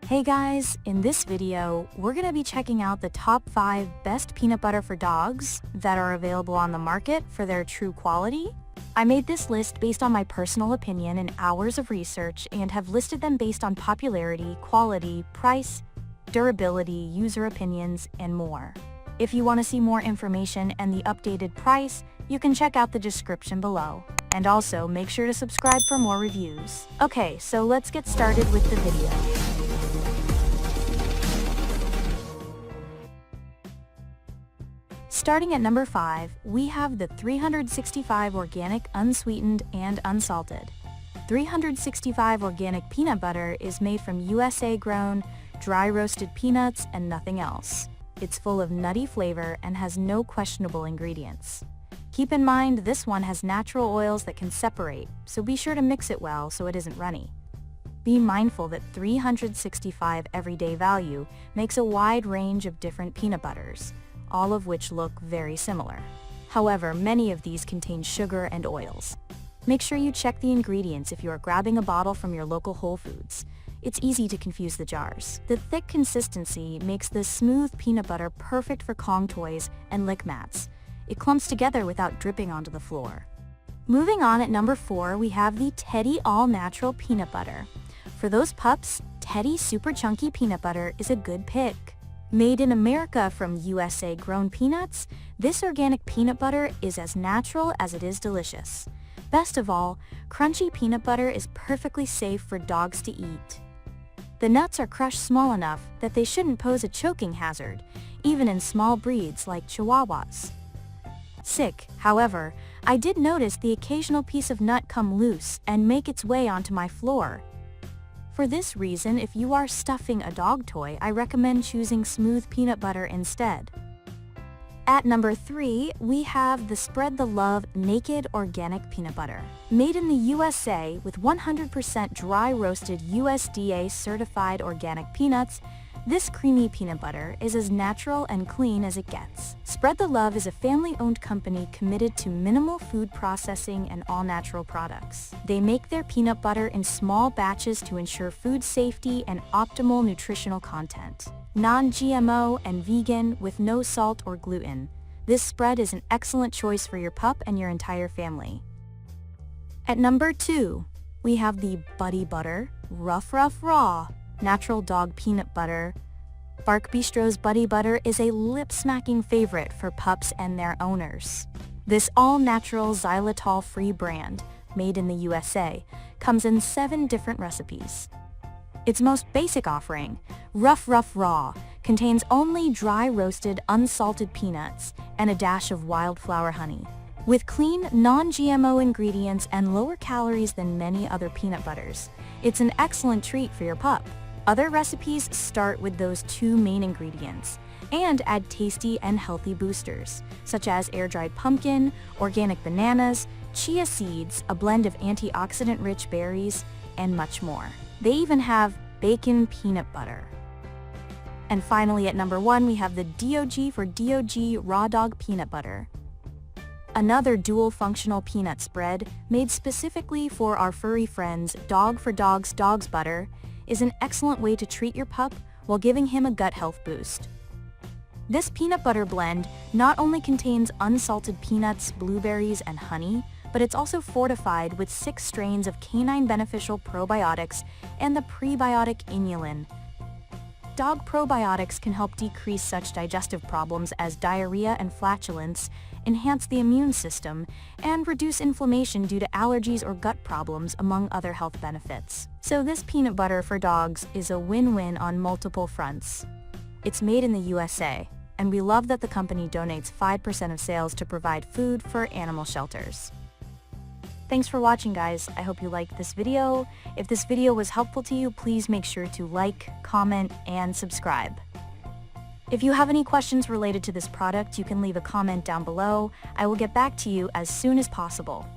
Hey guys, in this video, we're going to be checking out the top 5 best peanut butter for dogs that are available on the market for their true quality. I made this list based on my personal opinion and hours of research and have listed them based on popularity, quality, price, durability, user opinions, and more. If you want to see more information and the updated price, you can check out the description below. And also, make sure to subscribe for more reviews. Okay, so let's get started with the video. Starting at number 5, we have the 365 Organic Unsweetened and Unsalted. 365 Organic Peanut Butter is made from USA-grown, dry-roasted peanuts and nothing else. It's full of nutty flavor and has no questionable ingredients. Keep in mind, this one has natural oils that can separate, so be sure to mix it well so it isn't runny. Be mindful that 365 everyday value makes a wide range of different peanut butters, all of which look very similar. However, many of these contain sugar and oils. Make sure you check the ingredients if you are grabbing a bottle from your local Whole Foods. It's easy to confuse the jars. The thick consistency makes this smooth peanut butter perfect for Kong toys and lick mats. It clumps together without dripping onto the floor. Moving on, at number 4, we have the Teddie All-Natural Peanut Butter. For those pups, Teddie Super Chunky Peanut Butter is a good pick. Made in America from USA-grown peanuts, this organic peanut butter is as natural as it is delicious. Best of all, crunchy peanut butter is perfectly safe for dogs to eat. The nuts are crushed small enough that they shouldn't pose a choking hazard, even in small breeds like Chihuahuas. However, I did notice the occasional piece of nut come loose and make its way onto my floor. For this reason, if you are stuffing a dog toy, I recommend choosing smooth peanut butter instead. At number 3, we have the Spread the Love Naked Organic Peanut Butter. Made in the USA with 100% dry-roasted USDA-certified organic peanuts, this creamy peanut butter is as natural and clean as it gets. Spread the Love is a family-owned company committed to minimal food processing and all-natural products. They make their peanut butter in small batches to ensure food safety and optimal nutritional content. Non-GMO and vegan with no salt or gluten, this spread is an excellent choice for your pup and your entire family. At number 2, we have the Buddy Butter Ruff Raw Natural Dog Peanut Butter. Bark Bistro's Buddy Butter is a lip-smacking favorite for pups and their owners. This all-natural xylitol-free brand, made in the USA, comes in 7 different recipes. Its most basic offering, Ruff Raw, contains only dry-roasted, unsalted peanuts and a dash of wildflower honey. With clean, non-GMO ingredients and lower calories than many other peanut butters, it's an excellent treat for your pup. Other recipes start with those 2 main ingredients and add tasty and healthy boosters, such as air-dried pumpkin, organic bananas, chia seeds, a blend of antioxidant-rich berries, and much more. They even have bacon peanut butter. And finally, at number 1, we have the DOG for DOG Raw Dog Peanut Butter. Another dual-functional peanut spread, made specifically for our furry friends, Dog for Dogs Dog's Butter, is an excellent way to treat your pup while giving him a gut health boost. This peanut butter blend not only contains unsalted peanuts, blueberries, and honey, but it's also fortified with 6 strains of canine beneficial probiotics and the prebiotic inulin. Dog probiotics can help decrease such digestive problems as diarrhea and flatulence, enhance the immune system, and reduce inflammation due to allergies or gut problems, among other health benefits. So this peanut butter for dogs is a win-win on multiple fronts. It's made in the USA, and we love that the company donates 5% of sales to provide food for animal shelters. Thanks for watching, guys. I hope you liked this video. If this video was helpful to you, please make sure to like, comment, and subscribe. If you have any questions related to this product, you can leave a comment down below. I will get back to you as soon as possible.